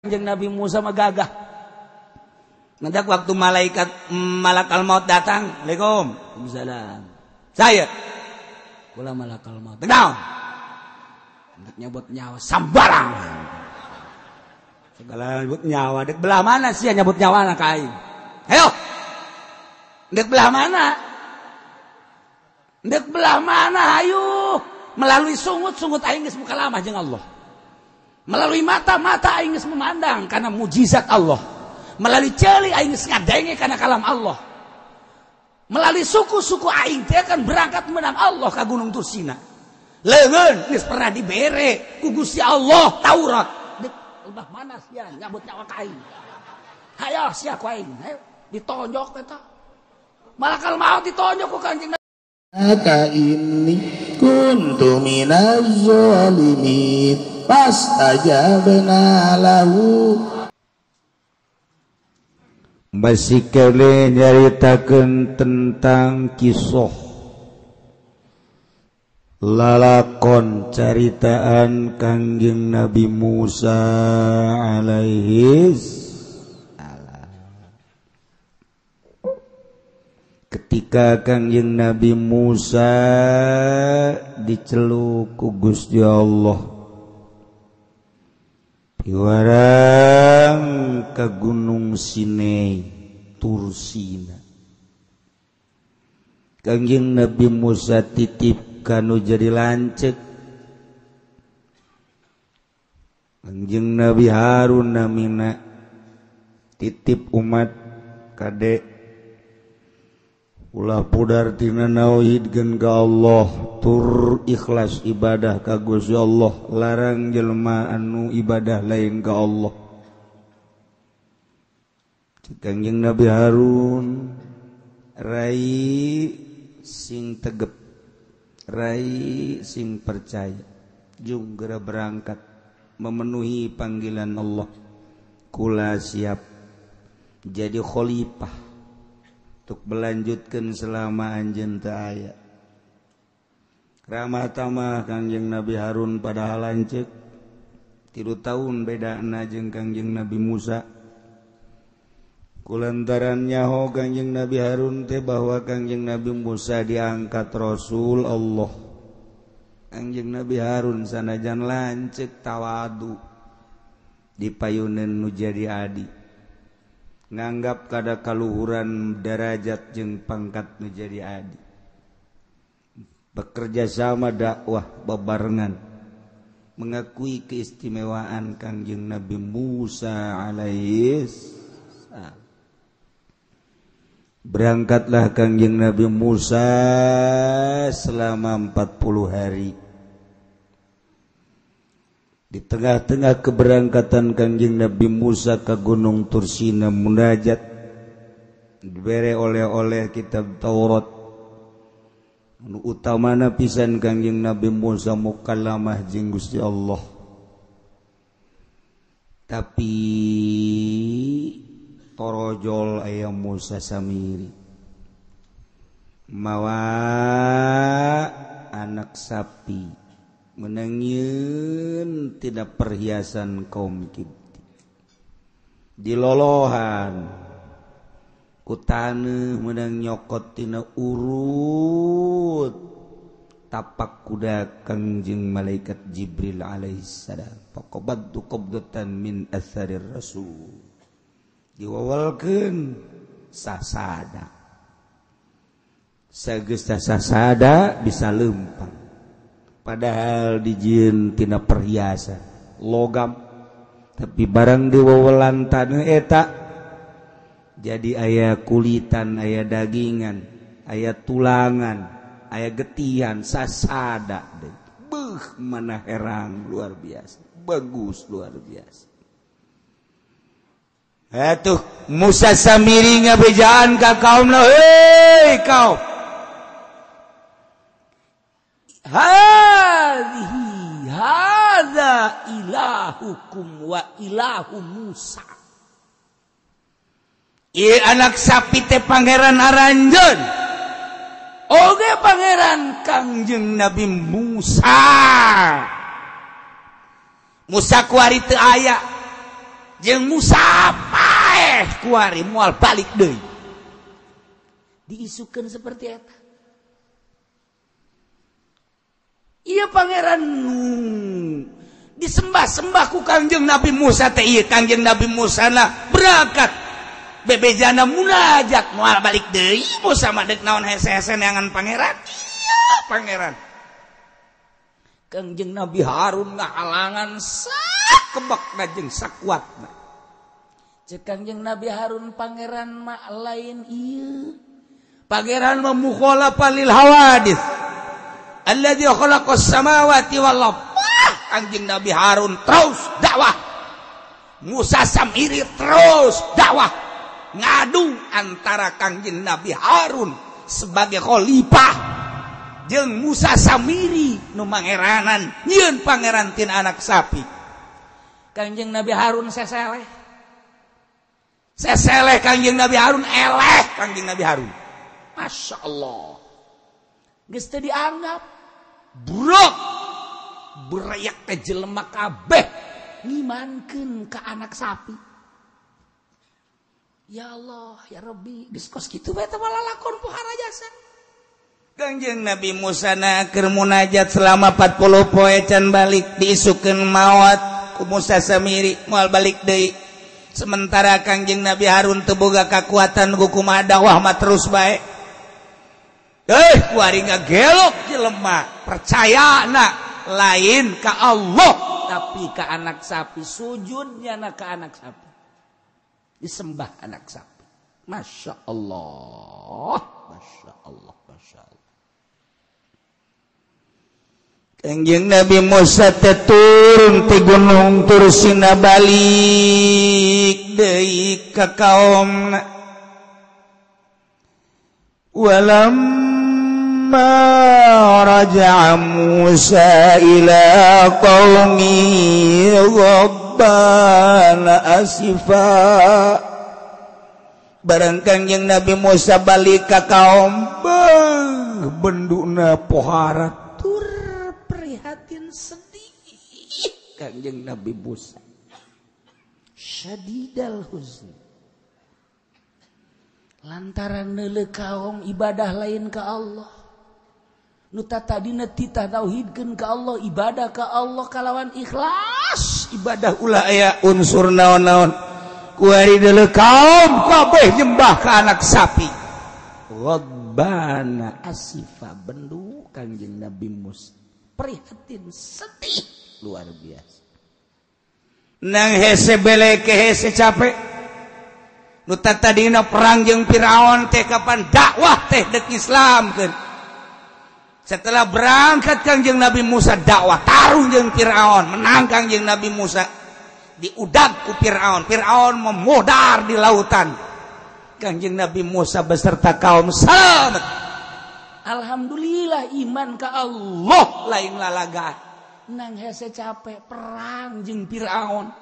Kanjeng Nabi Musa magagah. Nandak waktu malakal maut datang. Assalamualaikum. Waalaikumsalam. Saya. Kula malakal maut. Naon? Hendak nyabut nyawa sambarang. Segala nyabut nyawa. Dek belah mana sih nyabut nyawa anak aing? Ayo. Dek belah mana? Dek belah mana? Ayo. Melalui sungut aing geus muka lama jeung Allah. Melalui mata aing geus memandang karena mujizat Allah. Melalui celi aing geus ngadenge karena kalam Allah. Melalui suku-suku aing teh akan berangkat menang Allah ka Gunung Tursina. Leungeun geus pernah dibere ku Gusti Allah Taurat. Udah mana sia nyabut nyawa ka aing. Hayo sia ku aing, hayo ditonjok eta. Malakal maut ditonjok ku Kanjeng Maka ini kuntu minaz zalimin fastajabna lahu. Masih kele nyaritakeun tentang kisah lalakon caritaan Kangjeng Nabi Musa alaihi salam. Ketika Kangjeng Nabi Musa diceluk ku Gusti Allah piwarang ka Gunung Sinai Tursina. Kangjeng Nabi Musa titip kanu jadi lanceuk Kangjeng Nabi Harun namina titip umat kade ulah pudar tina nauhidkeun ka Allah tur ikhlas ibadah ka Gusti Allah larang jelema anu ibadah lain ka Allah. Kangjeng Nabi Harun rai sing tegep rai sing percaya jung geura berangkat memenuhi panggilan Allah. Kula siap jadi khalifah untuk melanjutkan selama anjeun teu aya. Ramah tamah Kangjeng Nabi Harun padahal lanceuk 3 tahun bedana jeung Kangjeng Nabi Musa. Kulantaran nyaho Kangjeng Nabi Harun teh bahwa Kangjeng Nabi Musa diangkat Rasul Allah. Kangjeng Nabi Harun sanajan lanceuk tawadu dipayuneun nu jadi adi. Nganggap kada kaluhuran derajat jeung pangkat nu jadi adi. Bekerja sama dakwah bebarengan mengakui keistimewaan Kangjeng Nabi Musa alaihi salam. Berangkatlah Kangjeng Nabi Musa selama 40 hari. Di tengah-tengah keberangkatan Kangjeng Nabi Musa ke Gunung Tursina munajat dibere oleh kitab Taurat. Anu utamana pisan Kangjeng Nabi Musa mukallamah jeung Gusti Allah. Tapi torojol aya Musa samiri mawa anak sapi menangieun tidak perhiasan kaum Kipti di lolohan ku taneuh menang nyokot tina urut tapak kuda Kangjeng malaikat Jibril alaihissalam faqabattu qabdatan min atharir rasul diwawalkeun sasada sageus sasada bisa leumpang. Padahal dijieun tina perhiasan logam tapi barang diwawalantan eta jadi aya kulitan aya dagingan aya tulangan aya getihan sasada deh. Beuh mana herang luar biasa bagus luar biasa. Atuh Musa samiri ngabejaan ka kaumna hei kaum hadza ilahukum wa ilahu Musa. Ieu anak sapi teh pangeran aranjeun. Oge pangeran Kangjeng Nabi Musa. Musa kuari teu aya. jeung Musa paeh kuari moal balik deui diisukeun seperti eta. Ieu pangeran disembah-sembah ku Kangjeng Nabi Musa teh ieu Kangjeng Nabi Musa na berangkat bebejana munajat moal balik deui Musa mah deuk naon hese-hese neangan pangeran. Iya pangeran. Kangjeng Nabi Harun ngahalangan sakebekna jeung sakuatna. Cek Kangjeng Nabi Harun pangeran mah lain ieu. Pangeran mah mukhalafa lil hawadits. Alladzi khalaqas samawati wal ardh. Kangjeng Nabi Harun terus dakwah. Musa Samiri terus dakwah. Ngadu antara Kangjeng Nabi Harun sebagai khalifah jeung Musa Samiri nu mangeranan nyieun pangeran tin anak sapi. Kangjeng Nabi Harun seseleh Kangjeng Nabi Harun eleh Kangjeng Nabi Harun. Masya Allah geus teu dianggap buruk berayak ke jelema kabeh ngimankeun ka anak sapi. Ya Allah ya Rabbi geus kos kitu bae teh lalakon pohara jasa. Kangjeng Nabi Musa na keur munajat selama 40 poe can balik diisukeun maot ku Musa Samiri moal balik deui. Sementara Kangjeng Nabi Harun teu boga kakuatan kumaha dakwah mah terus bae. Kuari ngagelok jelema percayana lain ka Allah tapi ka anak sapi sujudnya na ka anak sapi disembah anak sapi. Masya Allah Masya Allah Masya Allah. Kangjeng Nabi Musa turun ti gunung Tursina balik deui ka kaumna. Walamma raja'a Musa ila qaumi ghabbana asifa. Barang Kangjeng Nabi Musa balik ka kaum benduna pohara tur prihatin sedih. Kangjeng Nabi Musa syadidal huzni lantaran neuleuh kaum ibadah lain ka Allah nu tatadina titah tauhidkeun ka Allah ibadah ka Allah kalawan ikhlas ibadah ulah aya unsur naon-naon kuari deuleuh kaum kabeh nyembah ka anak sapi ghadbana asifa bendu Kangjeng Nabi Musa prihatin sedih luar biasa nang hese beleke hese capek nu tadina perang jeung Firaun teh kapan dakwah teh deuk Islamkeun. Setelah berangkat Kangjeng Nabi Musa dakwah tarung jeung Firaun menang Kangjeng Nabi Musa diudag ku Firaun. Firaun memodar di lautan. Kangjeng Nabi Musa beserta kaum selamat. Alhamdulillah iman ka Allah lain lalagaan. Nang hese capek perang jeung Firaun.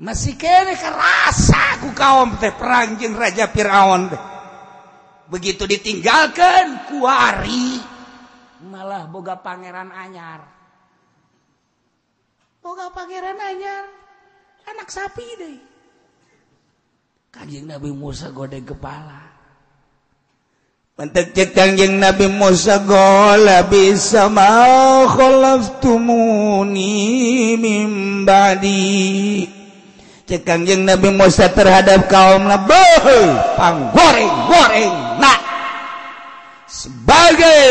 Masih kene kerasa ku kaum teh perang jeung Raja Firaun teh. Begitu ditinggalkan kuari malah boga pangeran anyar. Boga pangeran anyar anak sapi deui. Kangjeng Nabi Musa godeg kepala. Mentek cek Kangjeng Nabi Musa gola bisa ma khalaftumuni min ba'di. Cek Kangjeng Nabi Musa terhadap kaumna panggoreng-goreng nah sebagai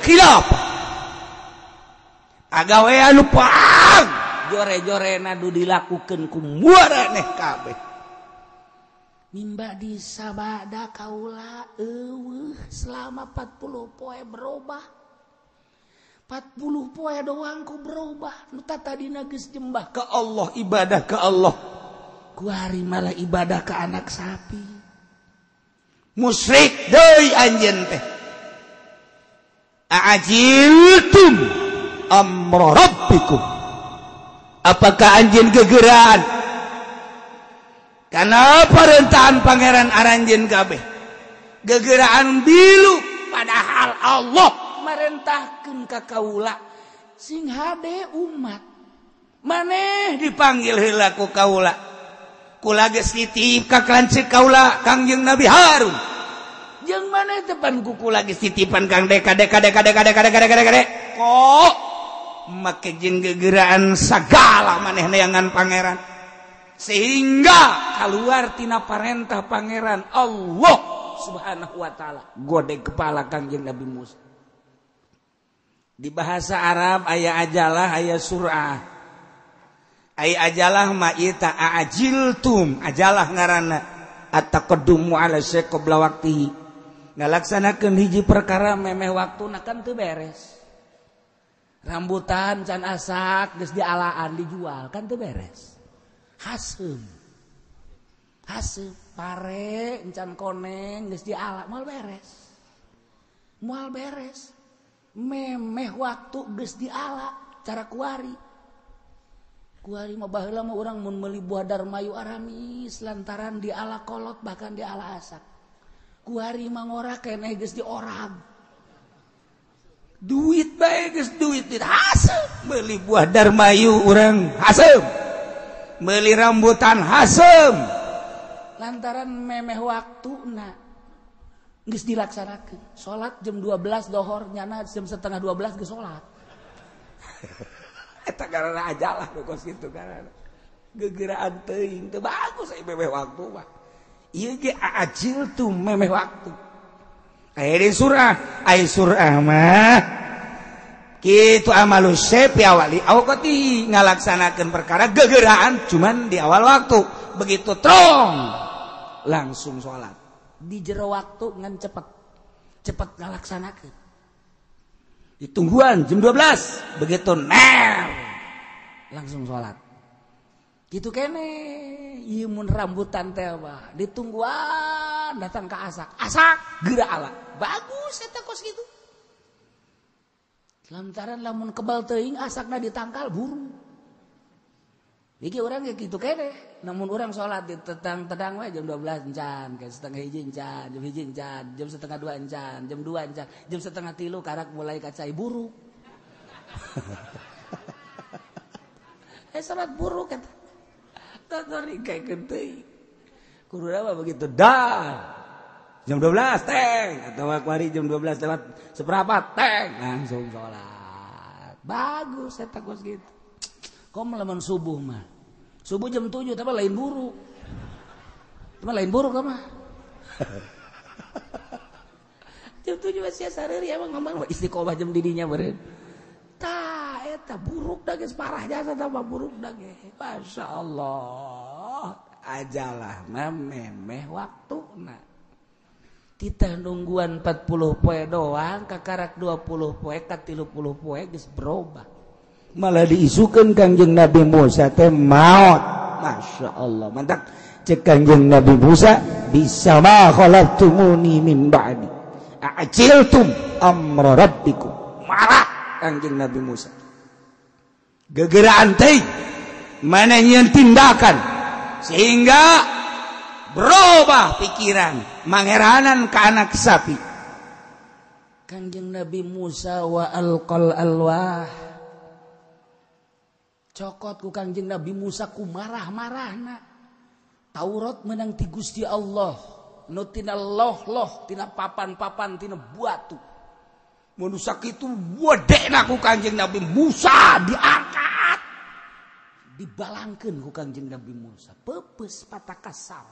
khilafah agawean pang jore-jorena nu dilakukeun ku muaraneh kabeh mimba di sabada kaula selama 40 poe berubah 40 poe doang ku berubah nu tadina geus nyembah ka Allah ibadah ka Allah kuari malah ibadah ka anak sapi musyrik deui anjeun teh a'ajiltum amra rabbikum apakah anjeun gegeuraan kana parentahan pangeran aranjeun kabeh gegeuraan bilu padahal Allah marentahkeun ka kaula sing hade umat maneh dipanggil heula ku kaula kula geus titip ka lancik kaula Kangjeng Nabi Harun jeung maneh tepan ku kula geus titipan Kang Deka kok make jeung gegeraan sagala maneh neangan pangeran sehingga keluar tina parentah pangeran Allah Subhanahu wa taala godeg kepala Kangjeng Nabi Musa. Di bahasa Arab aya ajalah aya surah. Aya ajalah ma ieu ta ajiltum ajalah ngaranna at-taqaddumu ala syai' qabla waqtihi. Ngalaksanakeun hiji perkara memeh waktuna kan teu beres. Rambutan can asak geus dialaan dijual kan teu beres. Haseum pare encan koneng geus diala moal beres memeh waktu geus diala cara kuari mah baheula mah urang mun meuli buah darmayu aramis lantaran diala kolot bahkan diala asak kuari mah ngora keneh geus diorag duit bae geus duit haseum meuli buah darmayu urang haseum meuli rambutan haseum lantaran memeh waktuna geus dilaksanakeun. Salat jam 12 dohor nyana jam setengah 12 geus salat. Eta garana ajalah kos kitu garana. Gegeraan teuing teu bagus aya memeh waktu mah. Ieu ge ajil tuh memeh waktu. Aya di surah mah kitu amalu syai' awali awqati ngalaksanakeun perkara gegeraan cuman di awal waktu. Begitu trong langsung sholat di jero waktu ngan cepet ngalaksanakeun ditungguan jam 12 begitu langsung sholat gitu kene ieu mun rambutan teh mah ditungguan datang ke asak geura ala bagus eta kos kitu lantaran lamun kebal teuing asakna ditangkal buru iki urang ge kitu kene namun orang sholat di tedang we jam 12 encan ke setengah 1 encan jam 1 encan jam setengah 2 encan jam 2 encan jam setengah 3 karak mulai kacai buru sholat buru kata tatori kayak gede kuruna mah begitu dah jam 12 teng atau kuari jam 12 lewat seperempat teng langsung sholat bagus eta kos gitu kok lamun subuh mah subuh jam 7 tapi lain buru. Cuma lain buru ka mah. Jam 7 masih sareuri emang ngomong istiqomah jam didinya beureun. Tah eta buruk da geus parah jasa tah buruk da ge. Masyaallah. Ajalah mah memeh waktuna. Titah nungguan 40 poe doang kakarak 20 poe ka 30 poe geus berubah. Malah diisukeun Kangjeng Nabi Musa teh maot. Masyaallah mantap cek Kangjeng Nabi Musa bisa ma khalaqtumuni min ba'di ajiltum amra rabbikum marah Kangjeng Nabi Musa gegeraan teh mana nyeun tindakan sehingga berubah pikiran mangeranan ka anak sapi Kangjeng Nabi Musa wa alqal alwah cokot ku Kangjeng Nabi Musa ku marah-marahna Taurat menang ti Gusti Allah nu tina loh tina papan-papan tina batu mun sakitu wedena ku Kangjeng Nabi Musa diangkat dibalangkeun ku Kangjeng Nabi Musa peupeus patah kasar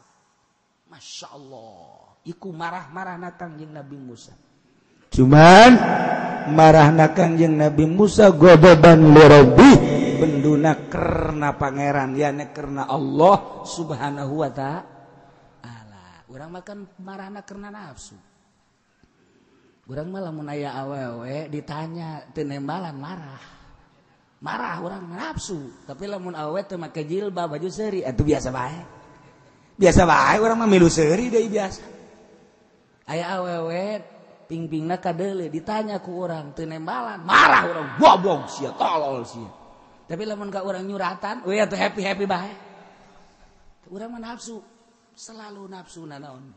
masyaallah iku marah-marahna Kangjeng Nabi Musa cuman marahna Kangjeng Nabi Musa godoban li rabbi benduna karena pangeran yana karena Allah Subhanahu wa taala urang makan marahna karena nafsu urang mah lamun aya awewe ditanya teu nembalan marah urang nafsu tapi lamun awewe teu make jilbab baju seuri atuh biasa bae urang mah milu seuri deui biasa aya awewe ping-pingna kadeuleu ditanya ku urang teu nembalan marah urang goblok sia tolol sia tapi lamun ka urang nyuratan we atuh happy bae urang mah nafsu selalu nafsu naon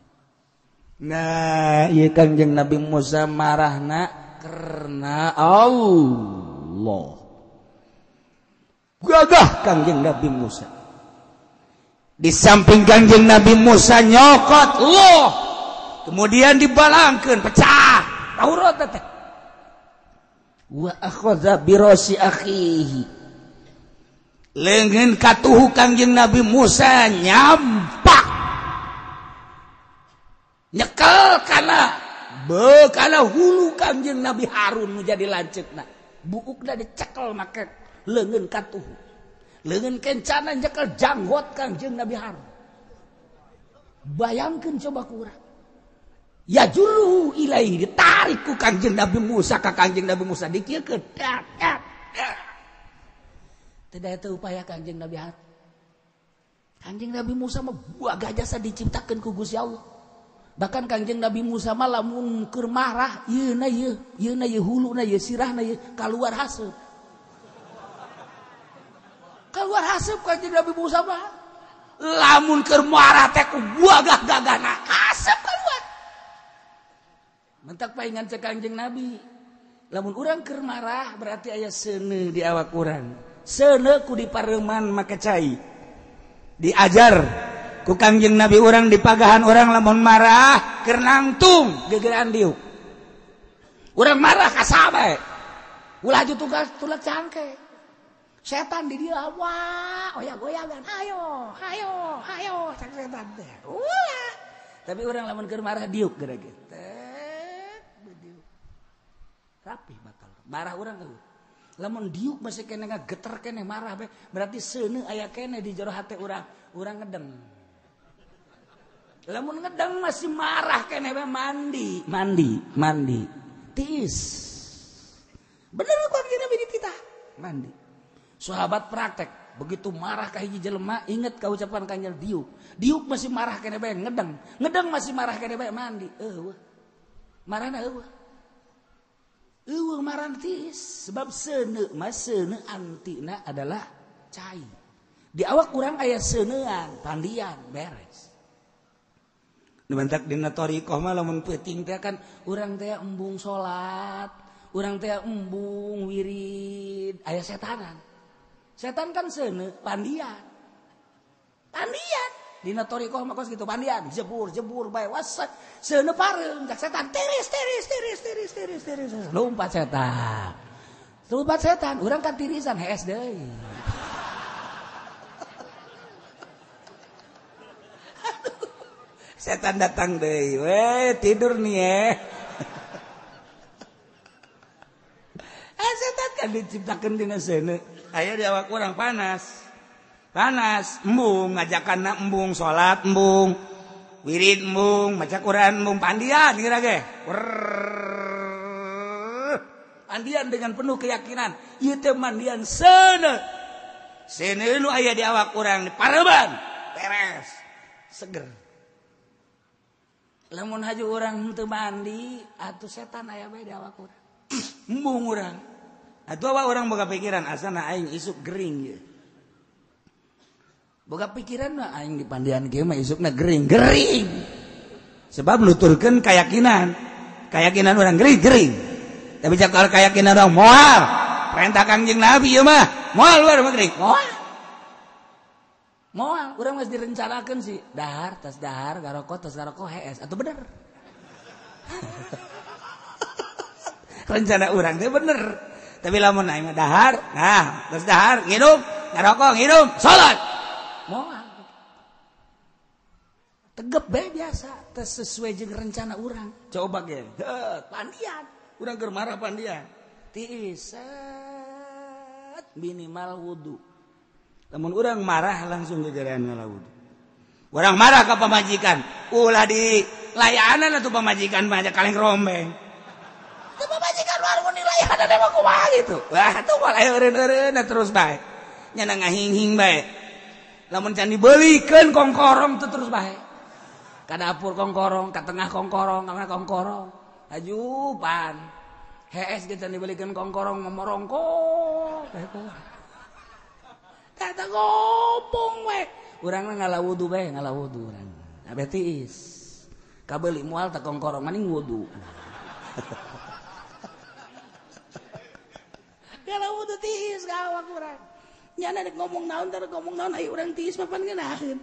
nah ieu Kangjeng Nabi Musa marahna karena Allah gagah Kangjeng Nabi Musa. Di samping Kangjeng Nabi Musa nyokot loh, kemudian dibalangkeun pecah Taurat teh. Wa akhadha bi rasi akhihi, leungeun katuhu Kangjeng Nabi Musa nyampak nyekel kana hulu Kangjeng Nabi Harun menjadi lanceukna, buukna dicekel make leungeun katuhu, leungeun kencana nyekel janggot Kangjeng Nabi Harun. Bayangkeun coba ku urang, ya juluhu ilaihi, ditarik ku Kangjeng Nabi Musa ka Kangjeng Nabi Musa dikieukeun tidak itu upaya Kangjeng Nabi Harun. Kangjeng Nabi Musa mah buaga jasa diciptakeun ku Gusti Allah. Bahkan Kangjeng Nabi Musa mah lamun keur marah, yeuna ye huluna ye sirahna ye kaluar haseup. Kaluar haseup Kangjeng Nabi Musa mah. Lamun keur marah teh ku buaga gagana haseup kaluar. Mentak paingan cek Kangjeng Nabi. Lamun urang keur marah berarti aya seuneu di awak urang. Seuneu ku dipareuman make cai. Diajar ku Kangjeng Nabi urang di pagahan urang lamun marah keur nangtung gegeran diuk. Urang marah ka sabae. Ulah aju tugas tulak cangke. Setan di dia wah oyak-oyakan. Hayo cak setan teh. Ulah. Tapi urang lamun keur marah diuk geura-geura. Rapih bakal. Marah urang eueuh. Lamun diuk masih kene ngageter kene marah be, berarti seuneu aya kene di jero hate urang ngedeng. Lamun ngedeng masih marah kene be mandi. Tiis. Bener kok kita bini kita mandi. Sahabat praktek, begitu marah ka hiji jelema inget ka ucapan Kanjeng diuk. Diuk masih marah kene be ngedeng. Ngedeng masih marah kene be mandi. Eueuh. Marahna eueuh. Marah tiis sebab seuneu antina adalah cai. Di awak urang aya seuneuan, pandian beres. Nu mentak dina thariqah mah lamun peuting teh kan urang teh embung salat, urang teh embung wirid, aya setanan. Setan kan seuneu pandian. Dina thariqah mah kos kitu pandian, jebur bae wasa seuneu pareung cak setan tiris. Lompat setan, urang kan tirisan hees deui. Setan datang deui, we tidur nih setan kan diciptakeun dina seuneu. Aya di awak urang panas, embung ngajakanna embung salat, embung wirid, embung maca Quran, embung pandian kira ge. Pandian dengan penuh keyakinan, ieu teh mandian seuneu. Seuneu nu aya di awak urang dipareuban, beres, seger. Lamun haju urang teu mandi, atuh setan aya bae di awak urang. Embung urang. Atuh awak urang boga pikiran asana aing isuk gering ye. Boga pikiran mah aing di pandian kieu mah isukna gering. Sebab nuturkeun keyakinan urang gering. Tapi cakal keyakinan orang moal. Perintah Kangjeng Nabi ieu mah moal luar mah gering. Moal, urang geus direncanakeun sih. Dahar, garoko hees atuh bener. Rencana urang teh bener. Tapi lamun aing mah dahar, terus dahar, ngirum, ngarokok, salat. Moal. Tegep bae biasa, teu sesuai jeung rencana urang. Coba ge, pandian. Urang keur marah pandian. Tiis minimal wudu. Lamun urang marah langsung gegerean ngalawudu. Urang marah ka pamajikan, ulah di layanan atuh pamajikan mah kaleng rombeng. Teu pamajikan warung di layanan mah kumaha gitu. Wah, tuh mah eureun-eureun terus bae. Nya ngahing-hing bae. Lamun can dibeulikeun kongkorong teu terus bae. Ka dapur kongkorong, ka tengah kongkorong, ka mana kongkorong. Ajupan hees kita dibelikan kongkorong memorongkok kata ngopong we urang ngalawudu bae ngalawudu urang abe tiis kabeli moal tak kongkorong maning wudu ngalawudu tiis ka awak urang nyana dek ngomong naon ayo urang tiis papan ngeunaheun.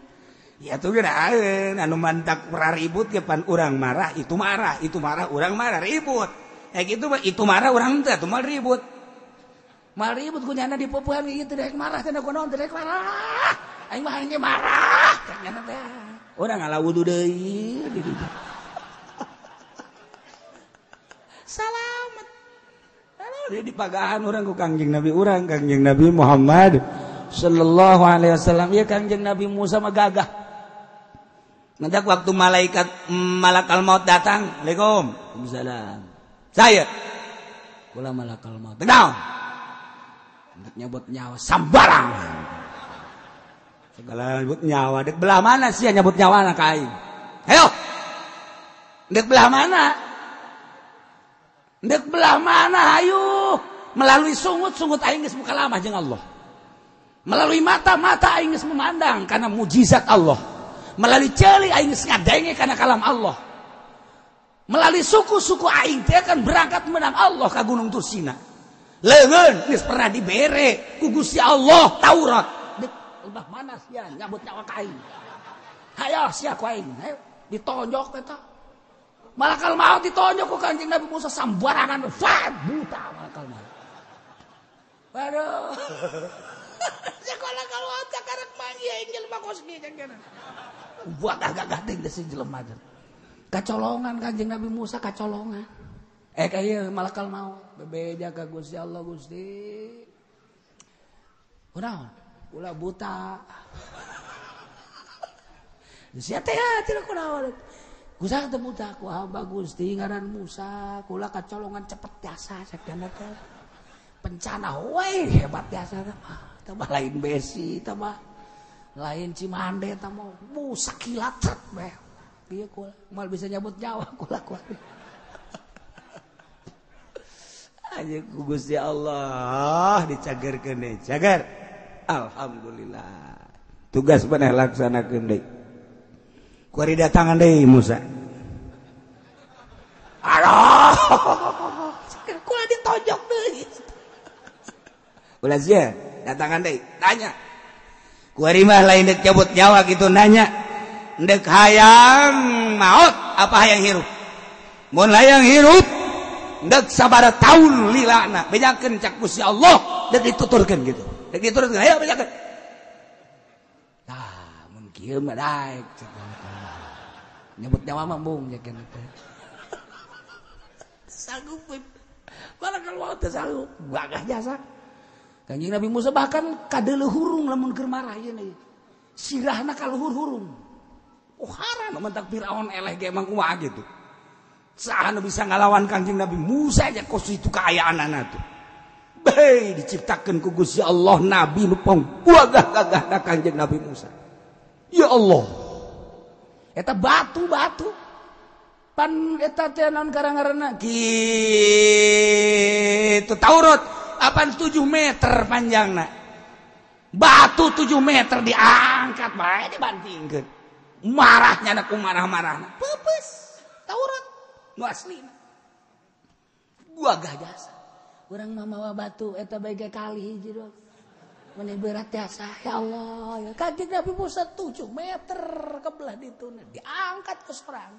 Ya tuh geunaheun anu mantak ribut ge pan urang marah itu marah urang marah ribut. Gitu mah itu marah urang teh atuh mal ribut. Mal ribut ku nyana di popohan kitu dek marah teh kunaon teh dek marah. Aing mah hanya marah cek nyana teh. Urang ngalah wudu deui di ditu. Salamet. Di pagahan orang ku Kangjeng Nabi urang Kangjeng Nabi Muhammad sallallahu alaihi wasallam ya Kangjeng Nabi Musa mah gagah. Mendak waktu malakal maut datang, Assalamualaikum. Waalaikumsalam. Saya kula malakal maut. Naon? Hendak nyabot nyawa sambarang. Segala nyabot nyawa dek belah mana sih nyabot nyawa anak aing? Ayo. Dek belah mana? Dek belah mana ayo melalui sungut aing geus muka lama jeung Allah. Melalui mata aing geus memandang karena mujizat Allah. Melalui ceuli aing geus ngadenge karena kalam Allah. Melalui suku aing teh akan berangkat menang Allah ka Gunung Tursina. Leungeun geus pernah dibere ku Gusti Allah Taurat. Dek udah mana sia nyabut nyawa ka aing. Hayo sia ku aing, hayo ditonjok eta. Malakal maut ditonjok ku Kanjeng Nabi Musa sambarangan buta malakal maut. Waduh. Sekolah kalau ada karek mangi aing jelema kosmi jeung kana. Buat agak teh geus jelema teh. Kacolongan Kanjeng Nabi Musa kacolongan. Ieu malakal maut bebeja ka Gusti Allah Gusti. Kunaon? Ulah buta. Sia teh cenah kunaon? Gusa teu buta ku hamba Gusti ngaran Musa, kula kacolongan cepet tiasa sakjana teh. Pencana we hebat tiasa teh. Tah lain besi tah mah. Lain Cimande tah mah Musa kilat beh. Ieu kula moal bisa nyabut nyawa kula. Aja ku Gusti Allah dicagerkeun deui. Cager. Alhamdulillah. Tugas beuneh laksanakeun deui. Kuari datangan deui Musa. Aduh. Kula ditonjok deui. Ulah sia, datangan deui, tanya. Kuari mah lain dek cabut nyawa kitu nanya. Dek hayang maut apa hayang hirup? Mun hayang hirup, dek sabaraha taun lilana. Bejakeun cak Gusti Allah, dek dituturkeun gitu. Dek dituturkeun, ayo bejakeun. Tah, mun kieu mah daek. Nyebut nyawa mah mung nyakeun teh. Sanggup. Malakal maut teh sanggup. Gagah jasa. Kanjeng Nabi Musa bahkan kadeuleuh hurung lamun keur marah ieu nih. Sirahna kaluhur hurung. Oh haran mentak Firaun eleh ge emang kumaha gitu. Saha nu bisa ngalawan Kanjeng Nabi Musa aja kos itu kaayaanana tuh. Bae diciptakeun ku Gusti Allah nabi nu panggagah-gagahna Kanjeng Nabi Musa. Ya Allah. Eta batu pan eta teh naon karangaranna kitu Taurat apaan 7 meter panjangna batu 7 meter diangkat bae dibantingkeun marahnya ku marah-marahna peupeus Taurat nu aslina gagah jasa urang mah mawa batu eta bae kali hiji dong meni berat jasa ya Allah ya Kanjeng Nabi Musa 7 meter kebelah ditu diangkat ke serang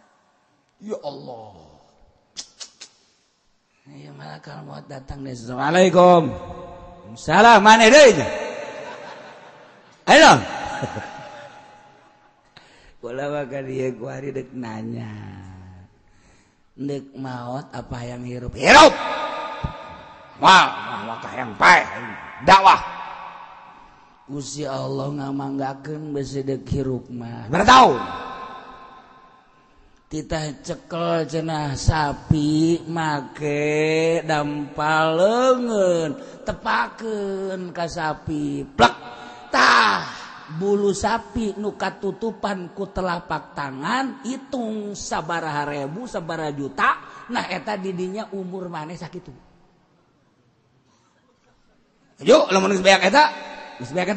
ya Allah ya malakal maut datang deh Assalamualaikum salam mana deui ayo kula maka dia kuari dek nanya dek maut apa yang hirup wah yang pae dakwah Gusti Allah ngamanggakeun besi dek hirup mah bertaun titah cekel cenah sapi make dampal leungeun tepakeun ka sapi plek tah bulu sapi nu katutupan ku telapak tangan hitung sabaraha ribu sabaraha juta nah eta didinya umur maneh sakitu yuk lamun geus beak eta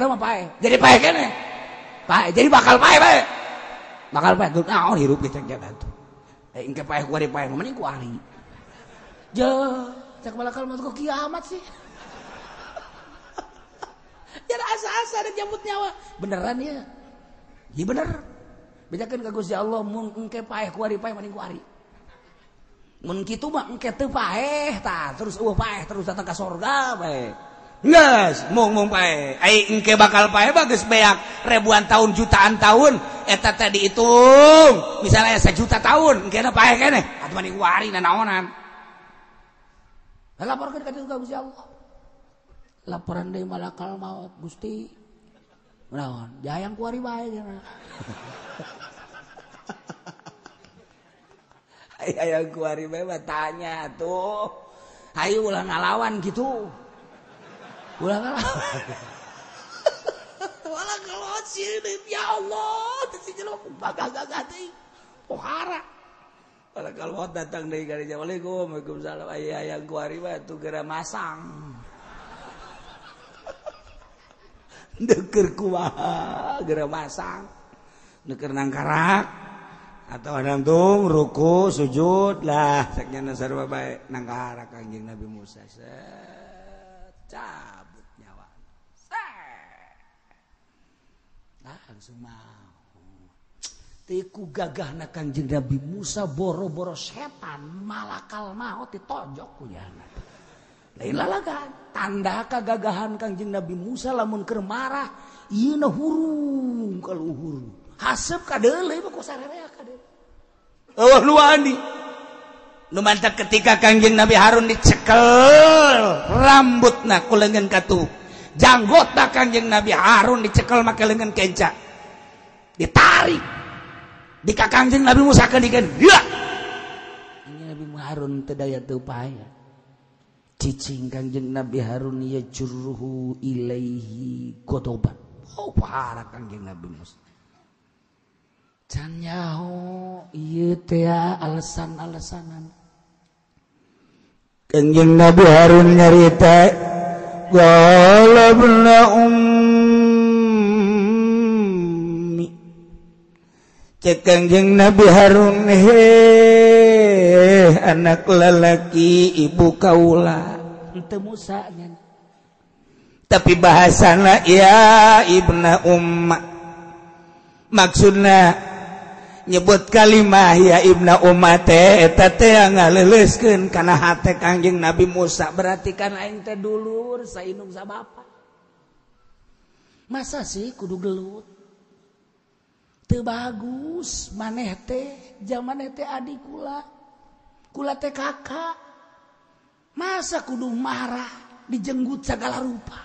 mah pae jadi pae keneh pae jadi bakal pae naon hirup kita jaga tuh engke pae kuari pae mending ku ari je cak malakal maut ku kiamat sih Jangan asa-asa ada jambut nyawa. Beneran ya? Iya bener. Bejakeun ka Gusti Allah mun engke paeh kuari paeh mending kuari. Mun kitu mah engke teu paeh tah, terus paeh terus datang ka surga bae. Geus, mung paeh. Ai engke bakal paeh bagus beak ribuan tahun jutaan tahun eta teh dihitung. Misalnya 1 juta tahun engke paeh keneh, atuh mending kuari nanaonan. Laporkeun ka ditu ka Gusti Allah. Laporan deui malakal maut Gusti. Naon? Jayang kuari bae cenah. Aya kuari bae mah tanya tuh. Hayu ulah ngalawan gitu. Ulah ngalawan. Wala kalot sieun ya Allah, teh si jelema bagagagah teh. Pohara. Wala kalot datang deui ka dieu. Waalaikumsalam. Aya kuari bae tuh geura masang. Deker kumaha geura masang deker nangkarak atau nantung ruku sujud lah sakjana sarua bae nangkarak Kangjeng Nabi Musa cabut nyawa langsung mau tiku gagahna Kangjeng Nabi Musa boro-boro setan malakal maut ditojok ku yana lain lalagan tanda kagagahan Kangjeng Nabi Musa lamun keur marah ieu na hurung ka luhur haseup ka deuleu mah ku sarerea ka deuleu eueuh luani nu mantap ketika Kangjeng Nabi Harun dicekel rambutna ku leungeun katuh janggotna Kangjeng Nabi Harun dicekel make leungeun kenca ditarik di ka Kangjeng Nabi Musa keudikeun ya Kangjeng Nabi Harun teu daya teu upaya cicing Kangjeng Nabi Harun ya jurruhu ilaihi godoban. Parah Kangjeng Nabi Musa. Can nyaho ieu teh alasan-alasanan. Kangjeng Nabi Harun nyarita qala ibna ummi. Cek Kangjeng Nabi Harun anak lalaki ibu kaula ente Musa nya tapi bahasana ya ibna umma maksudna nyebut kalimah ya ibna umma teh eta teh ngaleuleskeun kana hate Kangjeng Nabi Musa berarti kan aing teh dulur saindung sabapa masa sih kudu gelut teu bagus maneh teh zaman teh adik kula teh kakak masa kudu marah dijenggut segala rupa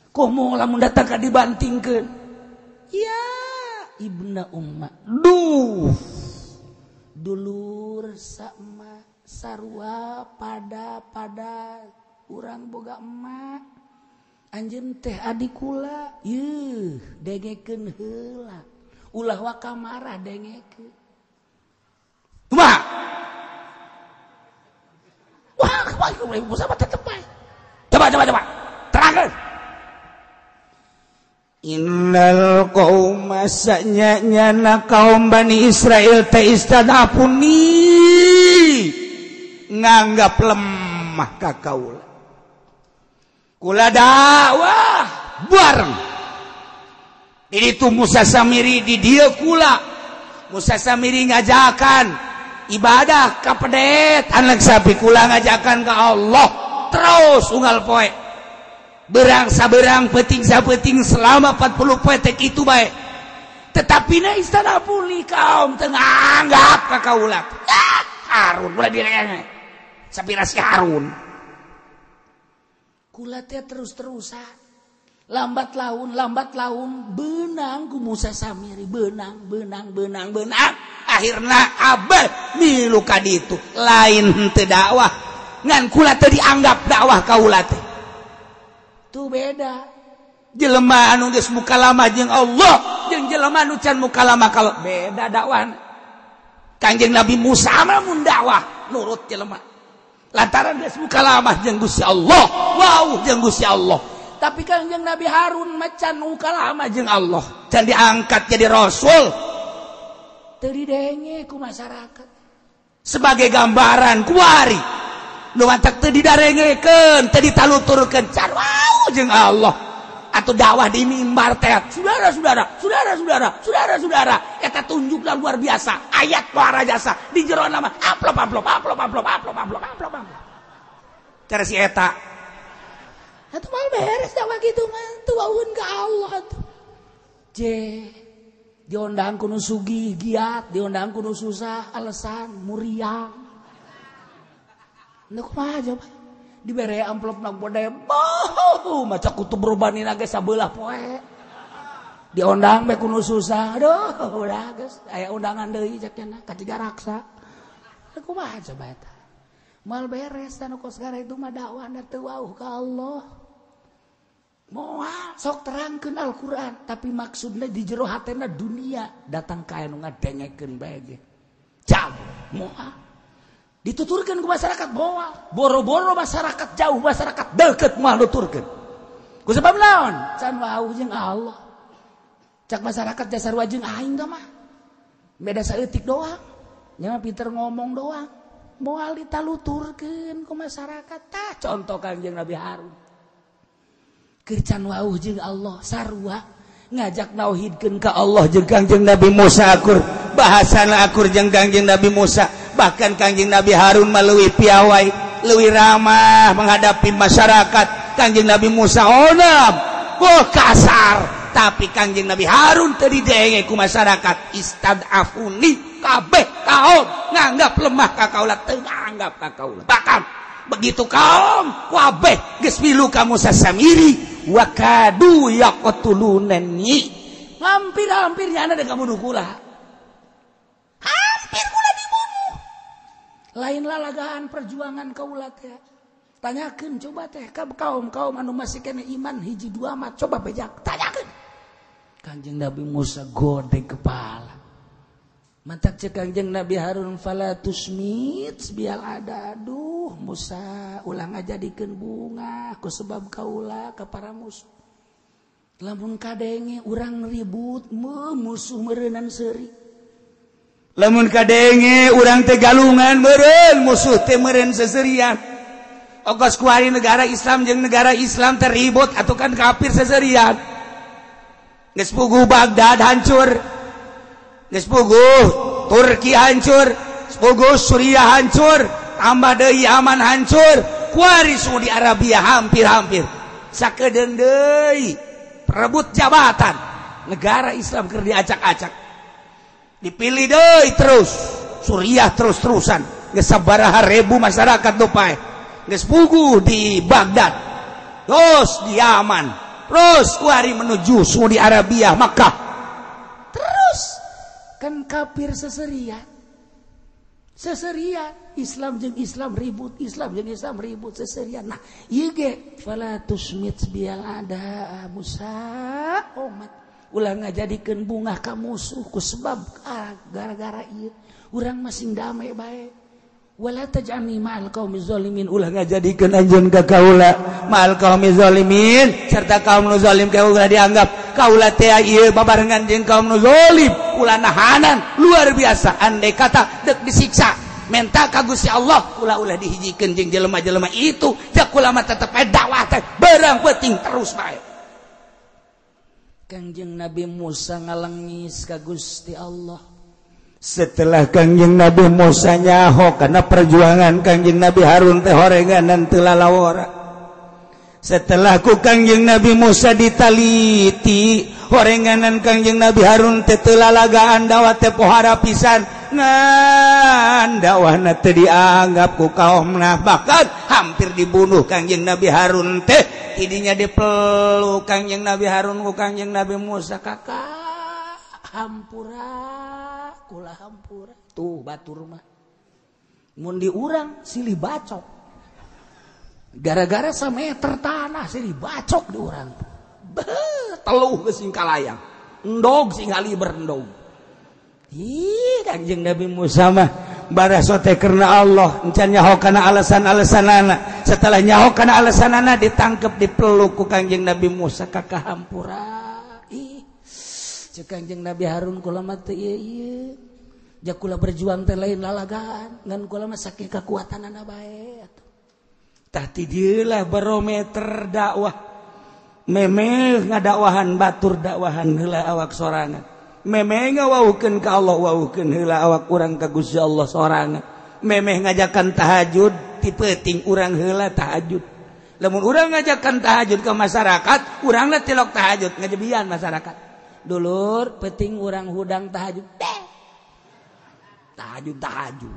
komo lamun datang ka dibantingkeun ya ibna umma duh dulur sama sarua pada urang boga emak anjeun teh adik kula yeuh dengekeun heula ulah waka marah dengekeun kumaha wah kemarin Musa mah tetep bae coba terangkeun innal qauma sanyana kaum Bani Israil teh istadafuni nganggap lemah ka kaula kula dakwah bareng di ditu Musa Samiri di dieu kula Musa Samiri ngajakan ibadah ka pedet anak sapi kula ngajakan ka Allah terus unggal poe berang saberang peting sapeting selama 40 poe teh kitu bae tetapi na istana puli kaum teu nganggap ka kaula Harun mulai direnge sapira si Harun kula teh terus-terusan lambat laun benang ku Musa Samiri benang akhirna abah milu ka ditu lain teu dakwah ngan kula teu dianggap dakwah kaula teh tu beda jelema anu geus mukalamah jeung Allah jeung jelema anu can mukalamah kalau beda dakwahna Kangjeng Nabi Musa mah mun dakwah nurut jelema lantaran geus mukalamah jeung Gusti Allah wow jeung Gusti Allah tapi Kangjeng Nabi Harun macan mukalamah jeung Allah can diangkat jadi rasul teu didenge ku masyarakat sebagai gambaran kuari nu mantak teu didarengekeun teu ditaluturkeun can wow jeung Allah atau dakwah di mimbar teh. Saudara, eta tunjuklah luar biasa. Ayat para jasa di jero nama amplop. Cara si eta. Atuh mal beres dakwah kitu mah tuaun ka Allah atuh. Diundang kuno sugih giat, diundang kuno susah alasan muriang. Nek kumaha coba? Dibere amplop nak bodeh. Maca kutub rubanina ge sabelah poe. Diundang be kuno susah. Aduh, udah geus aya undangan deui cekna ka Tiga Raksa. Nek kumaha coba eta? Mal beres anu kos gara itu mah dakwah teu wauh ka Allah. Moal sok terangkeun Al-Qur'an tapi maksudna di jero hatena dunia datang ka anu ngadengekeun bae ge. Jauh moal. Dituturkeun ku masyarakat moal. Boro-boro masyarakat jauh masyarakat deukeut moal nuturkeun. Ku sabab naon? Can wauh jeung Allah. Cak masyarakat jasa jeung aing tah mah. Beda saeutik doang. Nya mah pinter ngomong doang. Moal ditaluturkeun ku masyarakat tah contoh Kangjeng Nabi Harun. Keur wauh jeung Allah sarua ngajak nauhidkeun ka Allah jeung Kangjeng Nabi Musa akur bahasana akur jeung Kangjeng Nabi Musa bahkan Kangjeng Nabi Harun melalui piawai leuwih ramah menghadapi masyarakat. Kangjeng Nabi Musa onam kasar tapi Kangjeng Nabi Harun teu didenge ku masyarakat. Istad'afuni kabeh kaum nganggap lemah ka kaula teu nganggap ka kaula bahkan begitu kaum kabeh geus milu ka Musa samiri wa kadu yaqtulunani hampir nyana da kamu kula hampir kula dibunuh lain lalagaan perjuangan kaula teh tanyakeun coba teh ka kaum anu masih kene iman hiji dua mah coba bejak tanyakeun Kanjeng Nabi Musa gode kepala mantak cek Kanjeng Nabi Harun falatusmit bial ada aduh Musa ulang ngajadikeun bunga ku sebab kaula ka para musuh lamun kadenge urang ribut musuh meureunnan seuri lamun kadenge urang teh galungan meureun musuh teh meureun seseurian ogos ku ari negara Islam jeung negara Islam teh ribut atuh kan kafir seseurian geus puguh Baghdad hancur geus puguh Turki hancur, puguh Suriah hancur, tambah deui Yaman hancur, kuari Saudi Arabia hampir-hampir. Sakedeung deui perebut jabatan negara Islam keur diacak-acak. Dipilih deui terus Suriah terus-terusan. Geus sabaraha ribu masyarakat nu paeh. Geus puguh di Baghdad. Terus di Yaman. Terus kuari menuju Saudi Arabia, Makkah. Kan kafir seserian Islam jeung Islam ribut seserian. Nah ieu ge fala tusmit bial ada Musa umat ulah ngajadikeun bunga ka musuh ku sebab gara-gara ieu urang masing damai bae wala taj'alni ma'al qaumi zalimin ulah ngajadikeun anjeun ka kaula ma'al qaumi zalimin serta kaum nu zalim kaula dianggap kaula teh ieu babarengan jeung kaum nu zalim ulah nahanan luar biasa andai kata deuk disiksa menta ka Gusti Allah ulah dihijikeun jeung jelema-jelema itu jak kula mah tetep dakwah teh barang penting terus bae. Kangjeng Nabi Musa ngalengis ka Gusti Allah. Setelah Kangjeng Nabi Musa nyaho karena perjuangan Kangjeng Nabi Harun teh horenganan teu lalawara. Setelah ku Kangjeng Nabi Musa ditaliti horenganan Kangjeng Nabi Harun teh teu lalagaan dakwah teh pohara pisan ngan dakwahna teu dianggap ku kaumna bahkan hampir dibunuh Kangjeng Nabi Harun teh tidinya dipeluk Kangjeng Nabi Harun ku Kangjeng Nabi Musa kakak kula hampura tuh batur mah mun di urang silih bacok gara-gara sameter tanah silih bacok di urang teluh ke sing kalayang endog sing haliber endog Kanjeng Nabi Musa mah baraso teh karena Allah encan nyaho kana alasan-alasanana setelah nyaho kana alasanana ditangkep dipeluk ku Kanjeng Nabi Musa kakahampura Kanjeng Nabi Harun kula mah teu ieu jak kula berjuang teh lain lalagaan ngan kula mah saking kekuatanana bae tah ti dieu lah barometer dakwah meme ngadakwahan batur dakwahan heula awak sorangan meme ngawaukeun ka Allah waukeun heula awak urang ka Gusti Allah sorangan meme ngajakan tahajud ti peuting urang heula tahajud lamun urang ngajakan tahajud ka masyarakat urangna tilok tahajud ngajebian masyarakat dulur peuting urang hudang tahajud tahajud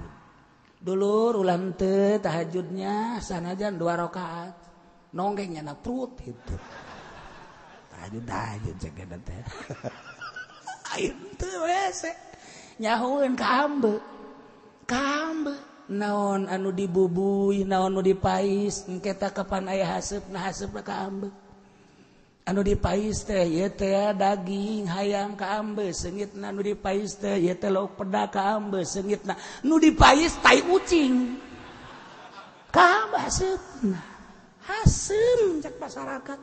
dulur ulah teu tahajudnya sanajan 2 rakaat nonggengnya na perut gitu tahajud cegeda teh air teu wese nyahoeun ka ambe naon anu dibubuy naon anu dipais engke ta kapan aya haseupna ka ambe anu dipais teh ieu teh daging hayam ka ambe seungitna anu dipais teh ieu teh lauk peda ka ambe seungitna nu dipais tai ucing ka ambe haseum cek masyarakat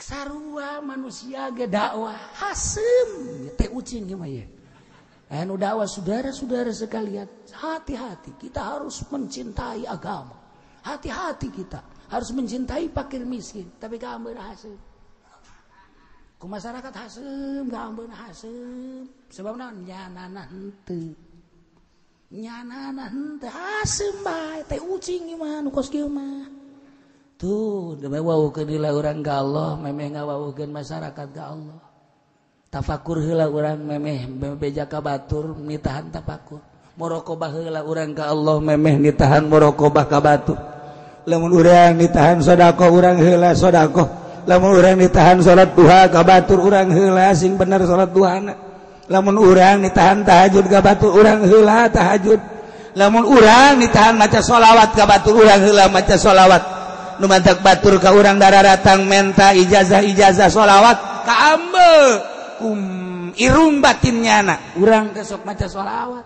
sarua manusia ge dakwah haseum teh ucing ieu mah ye anu dakwah saudara-saudara sekalian hati-hati kita harus mencintai agama hati-hati kita harus mencintai fakir miskin tapi ka ambeuna haseum ku masyarakat haseum ka ambeuna haseum sebab naon nyanana henteu haseum bae teh ucing ieu mah nu kos kieu mah tuh wawukeun heula urang ka Allah memeh ngawawukeun masyarakat ka Allah tafakur heula urang memeh beja ka batur nitahan tafakur muraqabah heula urang ka Allah memeh nitahan muraqabah ka batur lamun urang nitahan sedekah urang heula sedekah lamun urang nitahan salat duha ka batur urang heula sing bener salat duhana lamun urang nitahan tahajud ka batur urang heula tahajud lamun urang nitahan maca sholawat ka batur urang heula maca sholawat nu mantak batur ka urang dararatang menta ijazah sholawat ka ambe irung batinnyana urang kesok maca sholawat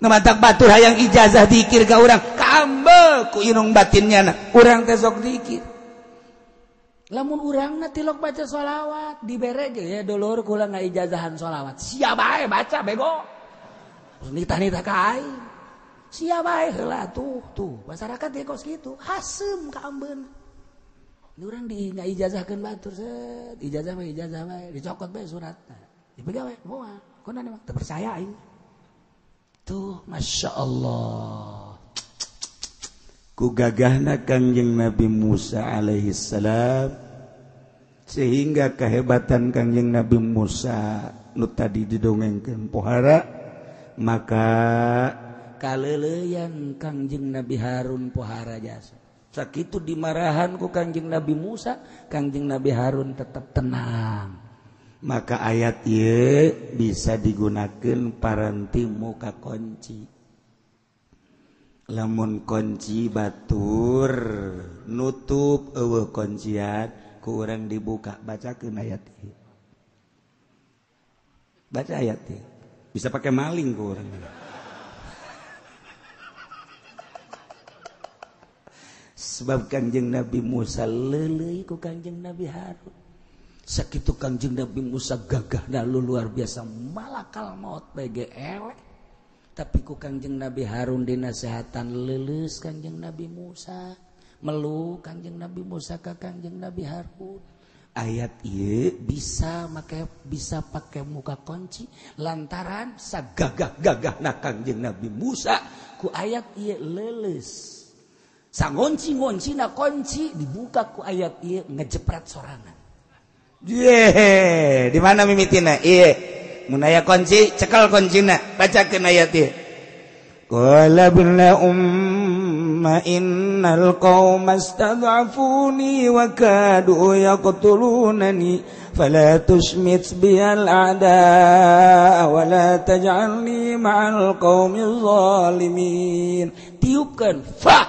nu mantak batur hayang ijazah dikir ka urang ka ambe ku irung batinnyana urang kesok dikir lamun urangna tilok baca sholawat dibere ge ya dulur kula ngaijazahan sholawat sia bae baca bego nitah-nitah ka aing sia bae heula tuh masyarakat ge kos kitu haseum ka ambeuna urang di ngaijazahkeun batur set ijazah bae dicokot bae suratna dipegawe moal kunaon mah teu percaya aing tuh masyaallah ku gagahna Kangjeng Nabi Musa alaihi salam sehingga kehebatan Kangjeng Nabi Musa nu tadi didongengkeun pohara maka kaleuleyan Kangjeng Nabi Harun pohara jasa sakitu dimarahan ku Kangjeng Nabi Musa Kangjeng Nabi Harun tetap tenang maka ayat ieu bisa digunakeun paranti muka kunci lamun kunci batur nutup eueuh kuncian ku urang dibuka bacakeun ayat ieu baca ayat ieu bisa pakai maling ku urang sebab Kangjeng Nabi Musa leuleuy ku Kangjeng Nabi Harun sakitu Kangjeng Nabi Musa gagahna luar biasa malakal maut bege elek tapi ku Kangjeng Nabi Harun dinasehatan leuleus Kangjeng Nabi Musa melu Kangjeng Nabi Musa ka Kangjeng Nabi Harun ayat ieu bisa pakai muka kunci lantaran sagagah-gagahna Kangjeng Nabi Musa ku ayat ieu leuleus sangonci-ngoncina kunci dibuka ku ayat ieu ngejepret sorangan. Ye, di mana mimitina? Ieu. Mun aya kunci, cekel kuncina, bacakeun ayat ieu. Qala binna umma innal qauma istad'afuni wa kadu yaqtulunani fala tusmit biyal a'da wa la taj'alni ma'al qaumil zalimin. Tiupkeun fa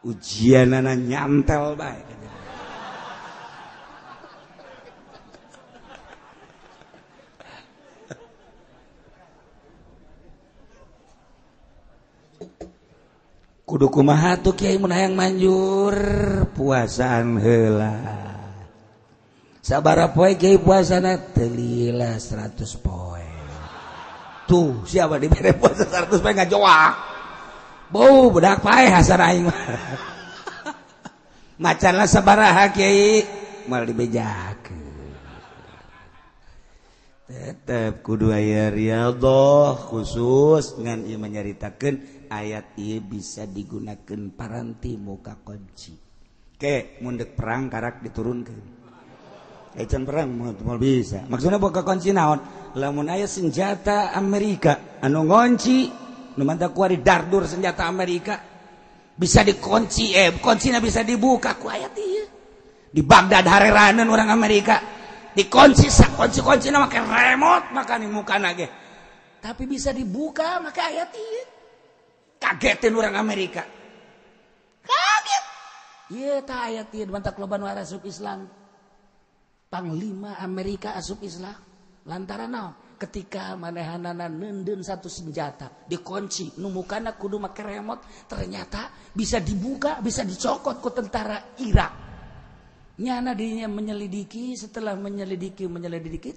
ujianana nyantel bae kudu kumaha tuh kiai mun hayang manjur puasaan heula sabaraha poe kiai puasana teu lila 100 poe tuh siapa dibere puasa 100 poe ngajoak bau budak paeh hasan aing macanlah sabaraha kiai mal dibejakeun. Tetep kudu aya riyadhah khusus ngan ieu menyaritakeun ayat ieu bisa digunakeun paranti muka kunci. Ke mundek perang karak diturunkeun. Can perang mau bisa. Maksudnya buka kunci naon? Lamun aya senjata Amerika anu ngonci, nu mantap kuari dardur senjata Amerika bisa dikunci, kuncinya bisa dibuka ku ayat ieu. Di Baghdad hareraneun orang Amerika dikunci sak kunci-kuncina make remote makanya mukana ge. Tapi bisa dibuka make ayat ieu. Kagetin orang Amerika. Kaget. Ieu tah ayat ieu mantap loba nu asup Islam. Panglima Amerika asup Islam lantaran naon ketika manehanana neundeun satu senjata dikunci nu mukana kudu make remote ternyata bisa dibuka bisa dicokot ku tentara Irak nyana dirinya menyelidiki setelah menyelidiki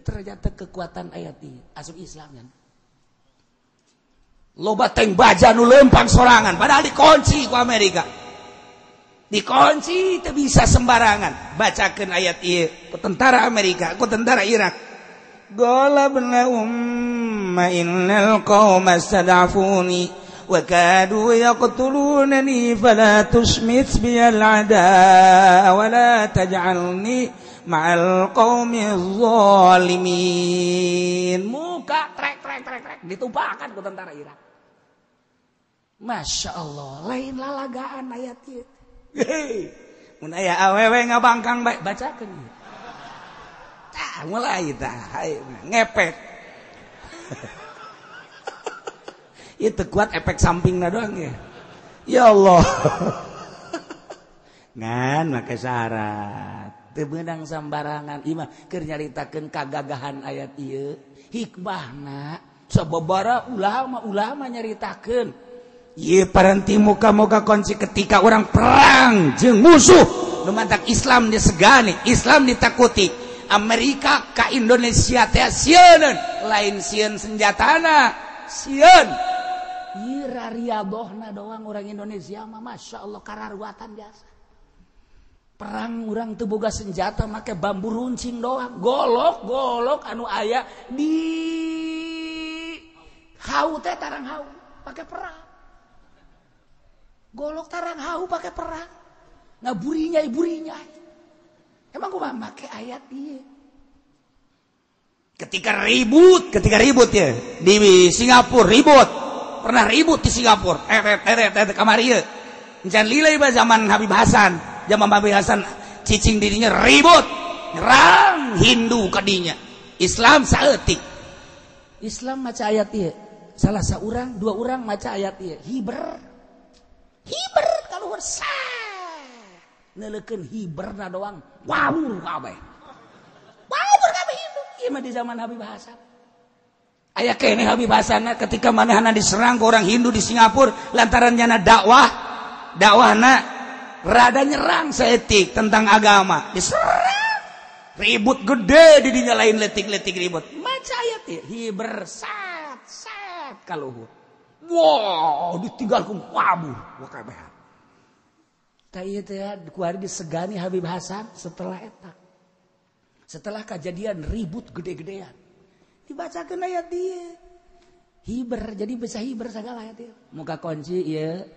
ternyata kekuatan ayat ieu asup Islam kan loba teng baja nu lempang sorangan padahal dikunci ku Amerika dikunci teu bisa sembarangan bacakeun ayat ieu ku tentara Amerika ku tentara Irak qala ma innal qauma stad'afuni wa kadu yaqtulunani fala tusmit bil ada wa la taj'alni ma'al qaumi zalimin muka trek ditumpakan ku tentara Irak. Masya Allah lain lalagaan ayat ieu. Mun aya awewe ngabangkang bae bacakeun. Tah mulai tah ngepet. Ieu teu kuat efek sampingna doang ya. Ya Allah. Ngan make syarat. Teu beunang sambarangan ieu mah keur nyaritakeun kagagahan ayat ieu. Hikmahna sababaraha ulama nyaritakeun. Ye paranti muka-muka kunci ketika orang perang jeung musuh nu mantak Islam disegani Islam ditakuti Amerika ka Indonesia teh sieun lain sieun senjatana sieun ieu rariadohna doang orang Indonesia mah masyaallah kararuatan biasa perang urang teu boga senjata make bambu runcing doang golok anu aya di hau teh tarang hau pake perang golok tarang hau pakai perang ngaburinya emang gua make ayat ieu ketika ribut ya di Singapura pernah ribut di Singapura kamari ieu encan lilai ba zaman Habib Hasan cicing dirinya ribut nyerang Hindu kadinya Islam saeutik Islam maca ayat ieu salah saurang dua urang maca ayat ieu hiber kalau sah neulekeun hiberna doang wabur kabeh Hindu ieu mah di zaman Habib Hasan aya keneh Habib Hasan ketika manehna diserang ke orang Hindu di Singapura lantaran nyana dakwahna rada nyerang saeutik tentang agama diserang ribut gede di dinya lain letik-letik ribut maca ayat ieu hiber sat kaluhur wow ditinggalkeun wabur wakabehan tah ieu teh kuari disegani Habib Hasan setelah eta setelah kejadian ribut gede-gedean dibacakeun ayat ieu hiber jadi bisa hiber sagala ayat ieu muka kunci ieu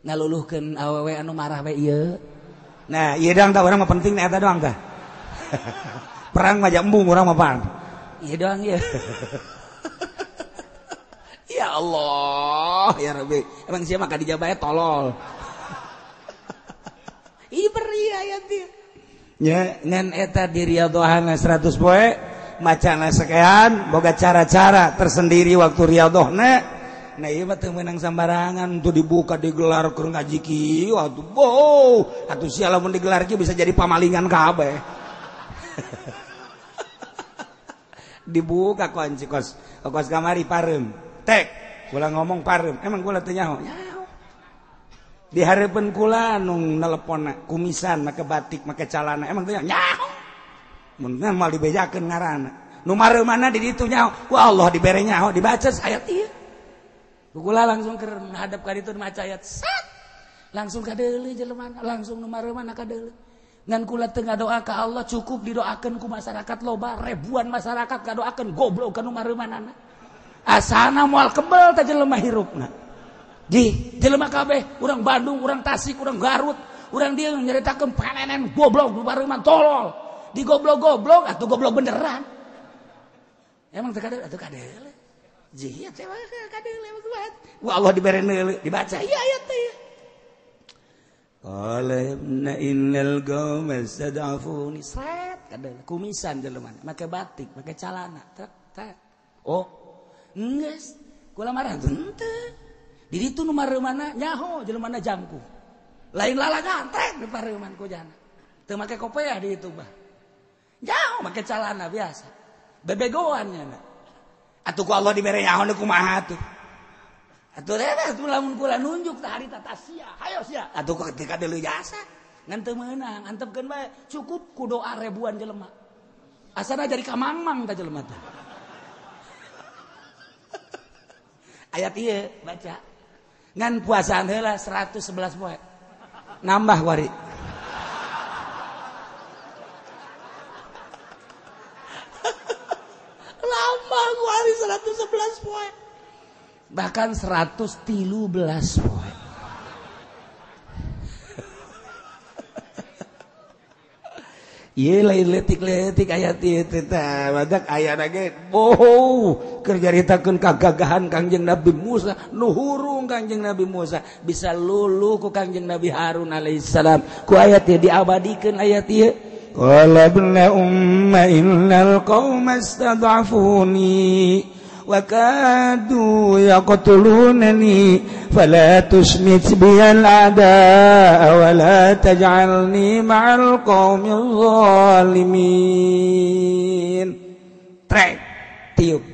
ngaluluhkeun awewe anu marah we ieu nah ieu doang tah urang mah penting eta doang tah perang mah embung urang mah pan ieu doang ieu ya Allah ya Rabbi emang siapa mah kadijabaya tolol iber ieu ayat ieu nya ngan eta di riyadhahna 100 poe macana sakean boga cara-cara tersendiri waktu riyadhahna nah ieu mah teu meunang sambarangan untuk dibuka digelar keur ngaji kieu atuh sia lamun digelar kieu bisa jadi pamalingan kabeh dibuka kunci kos kamari pareum tek kula ngomong pareum emang kula teu nyaho di hareupeun kula anu neleponna kumisan make batik make calana emang teu nyaho mun mal dibejakeun ngaranna nu mareumana di ditu nyaho ku Allah dibere nyaho dibaca ayat ieu kula langsung keur ngadep ka ditu maca ayat sat langsung kadeuleuh jelema langsung nu mareuman kadeuleuh ngan kula teu ngadoa ka Allah cukup didoakeun ku masyarakat loba ribuan masyarakat kadoakeun goblok ka nu mareumanana asana moal kebel teh jelema hirupna di jelema kabeh urang Bandung urang Tasik urang Garut urang dieu nyaritakeun panenen goblok nu mareuman tolol di goblok-goblok atuh goblok beneran emang teu kadeuleuh jieu teh kadeuleuh kuat wa Allah dibere neuleuh dibaca ieu ayat teh qala innal qauma istad'afuni sret kadeuleuh kumisan jelema make batik make calana tek oh geus kula marah henteu di ditu nu mareumanna nyaho jelemana jangku lain lalagan trek di pareuman ku jana teu make kopiah di ditu bah nyaho make calana biasa bebegoan nya atuh ku Allah dibere nyaho kumaha atuh atuh teh lamun kula nunjuk tah harita sia hayo sia atuh ketika deuleu jasa ngan teu meunang antepkeun bae cukup ku doa ribuan jelema asana jadi kamangmang tah jelema teh ayat ieu baca ngan puasaan heula 111 poe nambah wari lama wari 111 poe bahkan 113 poe ieu lain letik-letik ayat ieu teh badak aya ge keur caritakeun kagagahan Kangjeng Nabi Musa nu hurung Kangjeng Nabi Musa bisa luluh ku Kangjeng Nabi Harun alaihissalam ku ayat ieu diabadikeun ayat ieu qala ibna umma innal qauma istad'afuni wa kadu yaqtulunani fala tusmit biyal a'daa wa la taj'alni ma'al qaumil zalimin trek tiup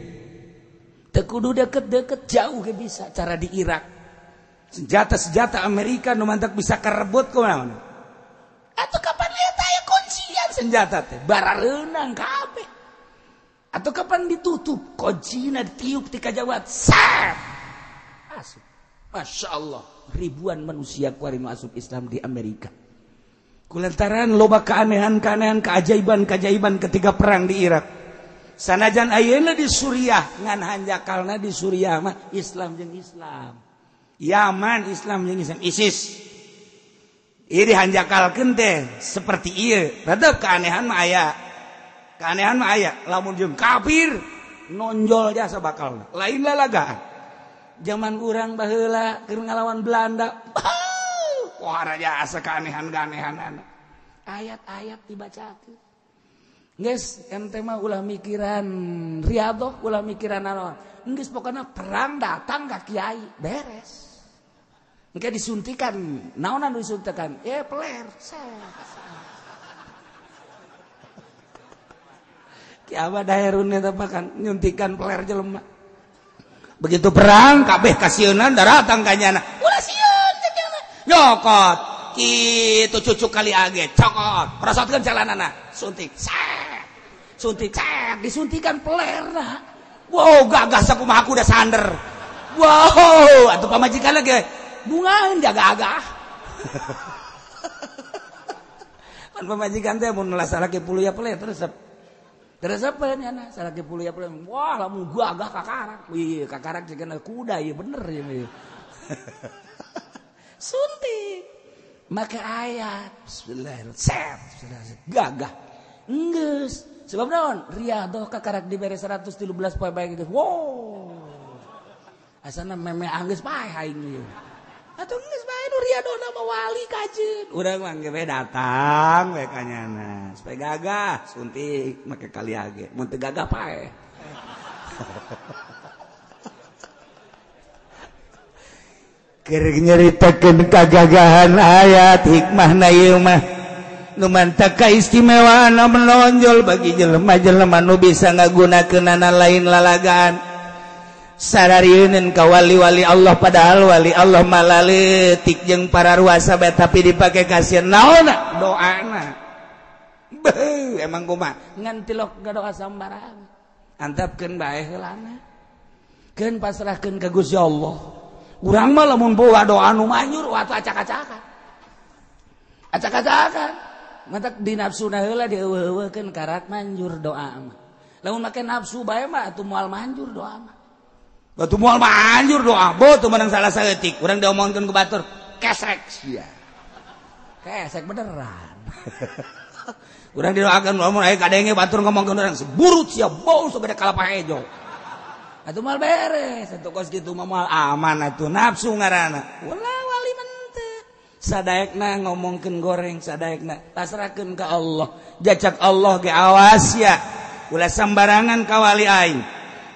teu kudu deket-deket jauh ge bisa cara di Irak senjata-senjata Amerika nu mantak bisa karebut kunaon atuh kapan lihat aya kuncian senjata teh barareunang kabeh atau kapan ditutup kuncina ditiup ti kajawat sat asup Masya Allah ribuan manusia kuari nu asup Islam di Amerika kulantaran loba keanehan-keanehan keajaiban-keajaiban ketika perang di Irak sanajan ayeuna di Suriah ngan hanjakalna di Suriah mah Islam jeung Islam Yaman Islam jeung Islam ISIS ieu dihanjakalkeun teh seperti ieu rada keanehan mah aya lamun jeung kafir nonjol jasa bakalna lain lalagaan zaman urang baheula keur ngalawan Belanda pohara jasa keanehan-keanehan ayat-ayat dibacakeun geus ente mah ulah mikiran riadoh ulah mikiran naon geus pokona perang datang ka kiai beres engke disuntikan naonan disuntikan peler Kiamat daerun eta kan nyuntikan peler jelema. Begitu perang kabeh kasieun datang ka nyana. Ulah sieun ka nyana. Nyokot kitu cucuk kali age cokot. Prosotkeun calanana. Suntik. Suntik disuntikan pelerna. Wow, gagah sakumaha kuda sander. Wow, atuh pamajikan lagi bungaeun jaga-agah. Pan pamajikan teh mun lasalake puluh ya peler terus terus apa ya nyana salaki puluh ya peler wah lamun gua agak kakarak iya kakarak cenah kuda iya bener ya suntik make ayat bismillahirrahmanirrahim gagah geus sebab naon riadoh kakarak dibere 113 poe bae gitu wow asana meme anggeus bae aing ieu atuh geus bae nu riadoh nama wali kajeun urang mah ge datang we ka nyana supaya gagah suntik make kali age mun teu gagah pae keur nyaritakeun kagagahan ayat hikmahna ieu mah nu mantap kaistimewaan menonjol bagi jelema-jelema nu bisa ngagunakeunana lain lalagaan sararieun ka wali-wali Allah padahal wali Allah malaletik jeung para ruasa bae tapi dipake kasieun naonna doana beuh emang kumaha ngan tilok ngadoa sambarang antapkeun bae heulana keun pasrahkeun ka Gusti Allah urang mah lamun boga doa nu manjur waktu acak-acakan mantak di nafsuna heula dieueuh-eueuhkeun karak manjur doa mah lamun make nafsu bae mah atuh moal manjur doa mah batu moal manjur doa teu menang salah saeutik urang diomongkeun ku batur kesek sia kesek beneran urang didoakeun lamun aya kadenge batur ngomongkeun urang seburut sia bau sagede kalapa hejo atuh moal beres atuh kos kitu mah moal aman atuh nafsu ngaranna ulah wali menteu sadaekna ngomongkeun goreng sadaekna pasrahkeun ka Allah jacak Allah ge awas ya ulah sambarangan ka wali aing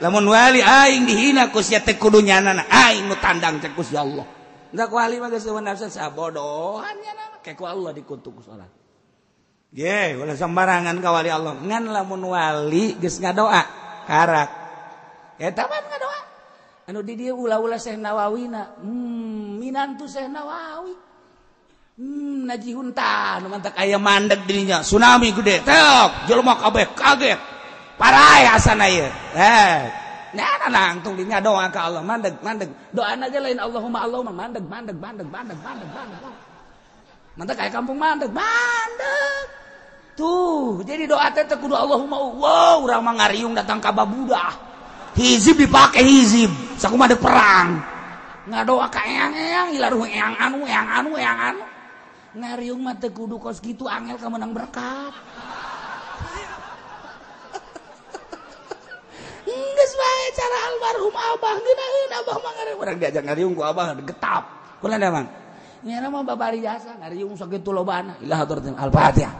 lamun wali aing dihina ku sia teh kudu nyanana aing nu tandang cek ku si Allah da wali mah geus nafsu sabodohan nya ke ku Allah dikutuk salat ge ulah sambarangan ka wali Allah ngan lamun wali geus ngadoa karak eta mah ngadoa anu di dieu ulah-ulah Syekh Nawawina minantu Syekh Nawawi najihun tah nu mantak aya mandeg dirinya tsunami gede teok jelema kabeh kaget parai asana ieu nyana nangtung dinya doa ka Allah mandeg doana ge lain Allahumma mandeg mantak aya kampung mandeg tuh jadi doa teh kudu Allahumma wow urang mah ngariung datang ka babudah hizib dipake hizib sakumaha deuk perang ngadoa ka eang-eang ilaruh eang anu ngariung mah teu kudu kos kitu angel ka menang berkat geus bae cara almarhum abah geunaheun abah mah ngariung urang diajak ngariung ku abah getap kunaon mah nya mah babari jasa ngariung sakitu lobana ilah hadratin al-fatihah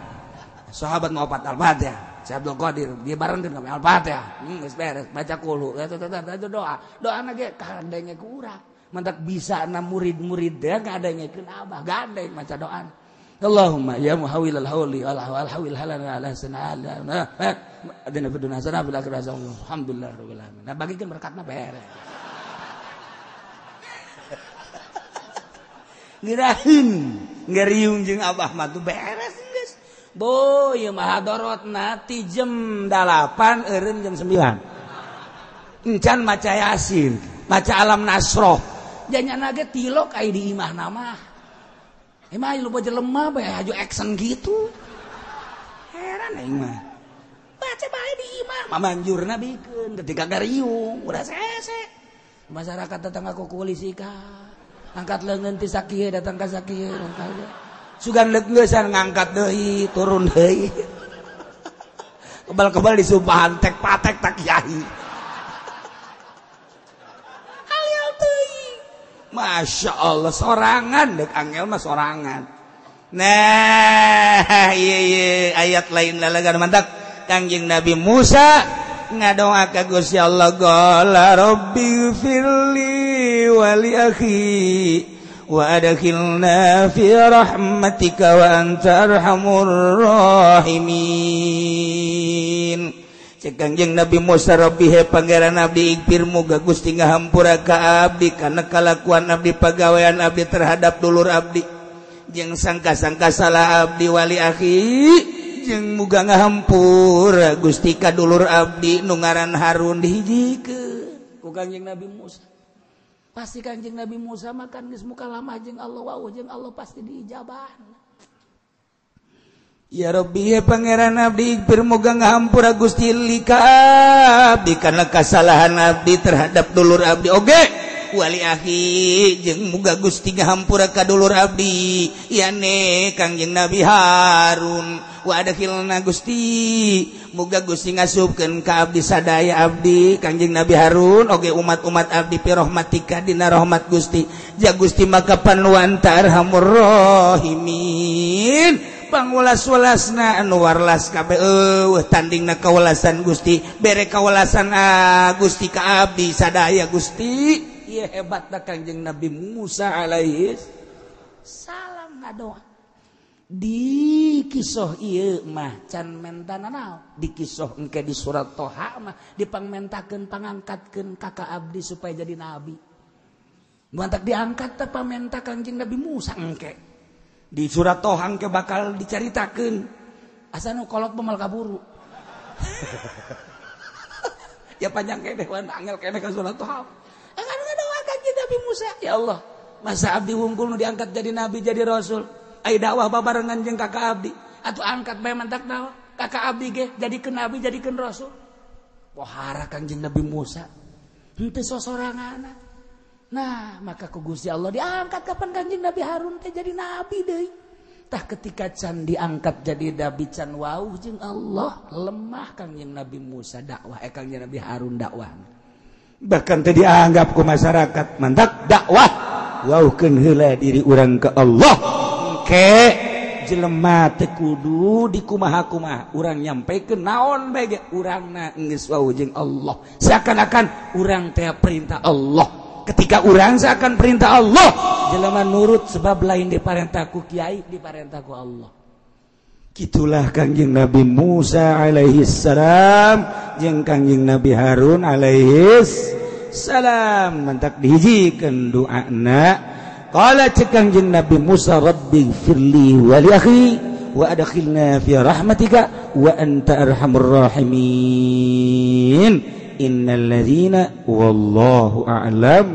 sahabat mau opat al-fatihah Syekh Abdul Qadir dia barengkeun kami al-fatihah geus beres baca qulu doa ge kadenge ku urang mantak bisa na murid-murid teh ngadengekeun abah gandeng maca doa Allahumma ya muhawwilal hauli wal hawil halana ala sanana adina fid dunya hasanah fil akhirati hasanah alhamdulillah rabbil alamin nah bagikeun berkatna beres ngirahin ngariung jeung abah mah tuh beres geus boy ieu mah hadorotna ti jam 8 eureun jam 9 encan maca yasin maca alam nasroh janyana ge tilok aya di imahna mah emang lu baca lemah bae haju action gitu heran aing mah baca bae di imah mamanjurna bikeun ketika gariung udah sese masyarakat datang ka polisi ka angkat leungeun ti sakieu datang ka sakieu sugan leuk ngeusan ngangkat deui turun deui kebal-kebal disumpahan tek patek tak kiai Masya Allah sorangan dek angel mah sorangan nah iya ayat lain lalagan mantap Kangjeng Nabi Musa ngadoa ka Gusti Allah qala rabbi firli wa li akhi wa adkhilna fi rahmatika wa anta arhamur rahimin cek Kangjeng Nabi Musa rabbi he pangeran abdi ighfir muga Gusti ngahampura ka abdi kana kalakuan abdi pagawean abdi terhadap dulur abdi jeung sangka-sangka salah abdi wali akhi jeung muga ngahampura Gusti ka dulur abdi nu ngaran Harun dihijikeun ku Kangjeng Nabi Musa pasti Kangjeng Nabi Musa makan geus mukalamah jeung Allah wau jeung Allah pasti diijabah ya Rabbi ya pangeran abdi ighfir muga ngahampura Gusti lika abdi kana kasalahan abdi terhadap dulur abdi oge wali akhi jeung muga Gusti ngahampura ka dulur abdi yane Kangjeng Nabi Harun wa adkhilna Gusti muga Gusti ngasupkeun ka abdi sadaya abdi Kangjeng Nabi Harun oge umat-umat abdi pi rahmatika dina rahmat Gusti ja Gusti maka panuan tarhamur rahimin pangulas-ulasna anu warlas kabeh tandingna kawelasan Gusti bere kawelasan Gusti ka abdi sadaya Gusti ieu hebatna Kangjeng Nabi Musa alaihi salam ngadoa di kisah ieu mah can mentana naon di kisah engke di surat Toha mah dipangmentakeun pangangkatkeun ka abdi supaya jadi nabi mantak diangkat teh pamenta Kangjeng Nabi Musa engke di surat Tohang ke bakal diceritakeun asa nu kolot pemal kaburu ya panjang kene wan angel kene ka surat Tohang akan ngadoa Kangjeng Nabi Musa, ya Allah, masa abdi wungkul nu diangkat jadi nabi jadi rasul, ai dakwah babarengan jeung kakak abdi, atuh angkat bae mantak dakwah, kakak abdi ge jadikeun nabi jadikeun rasul. Pohara Kangjeng Nabi Musa, henteu sosoranganna. Nah, maka ku Gusti Allah diangkat kapan Kangjeng Nabi Harun teh jadi nabi deui. Tah ketika can diangkat jadi nabi can wauh jeung Allah, lemah Kangjeng Nabi Musa dakwah Kangjeng Nabi Harun dakwah. Bahkan teh dianggap ku masyarakat mantak dakwah wauhkeun heula diri urang ke Allah. Engke jelema teh kudu dikumaha-kumaha urang nyampekeun naon bae ge urangna geus wauh jeung Allah. Seakan-akan urang teh perintah Allah. Ketika urang seakan perintah Allah, jelema nurut sebab lain diparentah ku kiai, diparentah ku Allah. Kitulah Kangjeng Nabi Musa alaihi salam jeung Kangjeng Nabi Harun alaihi salam mantak dihijikeun doana. Qala cek Kangjeng Nabi Musa rabbighfirli wa li akhi wa adkhilna fi rahmatika wa anta arhamur rahimin. Innal ladzina wallahu a'lam